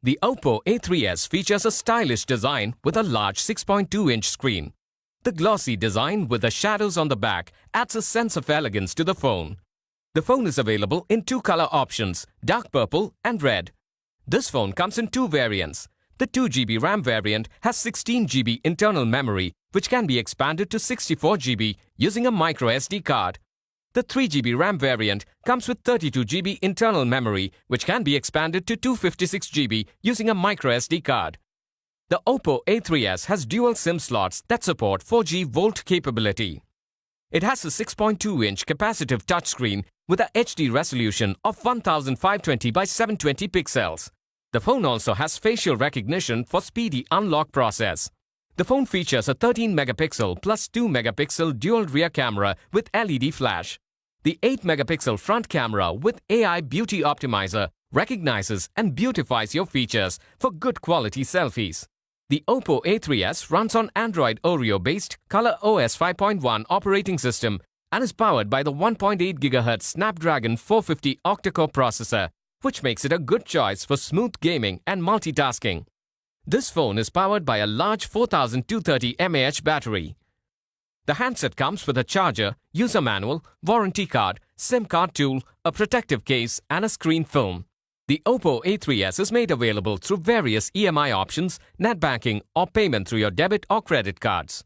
The OPPO A3s features a stylish design with a large 6.2-inch screen. The glossy design with the shadows on the back adds a sense of elegance to the phone. The phone is available in two color options, dark purple and red. This phone comes in two variants. The 2GB RAM variant has 16GB internal memory, which can be expanded to 64GB using a microSD card. The 3GB RAM variant comes with 32GB internal memory, which can be expanded to 256GB using a microSD card. The OPPO A3s has dual SIM slots that support 4G Volt capability. It has a 6.2-inch capacitive touchscreen with a HD resolution of 1520 by 720 pixels. The phone also has facial recognition for speedy unlock process. The phone features a 13-megapixel plus 2-megapixel dual rear camera with LED flash. The 8-megapixel front camera with AI Beauty Optimizer recognizes and beautifies your features for good quality selfies. The OPPO A3s runs on Android Oreo-based ColorOS 5.1 operating system and is powered by the 1.8 GHz Snapdragon 450 octa-core processor, which makes it a good choice for smooth gaming and multitasking. This phone is powered by a large 4230 mAh battery. The handset comes with a charger, user manual, warranty card, SIM card tool, a protective case and a screen film. The OPPO A3s is made available through various EMI options, net banking or payment through your debit or credit cards.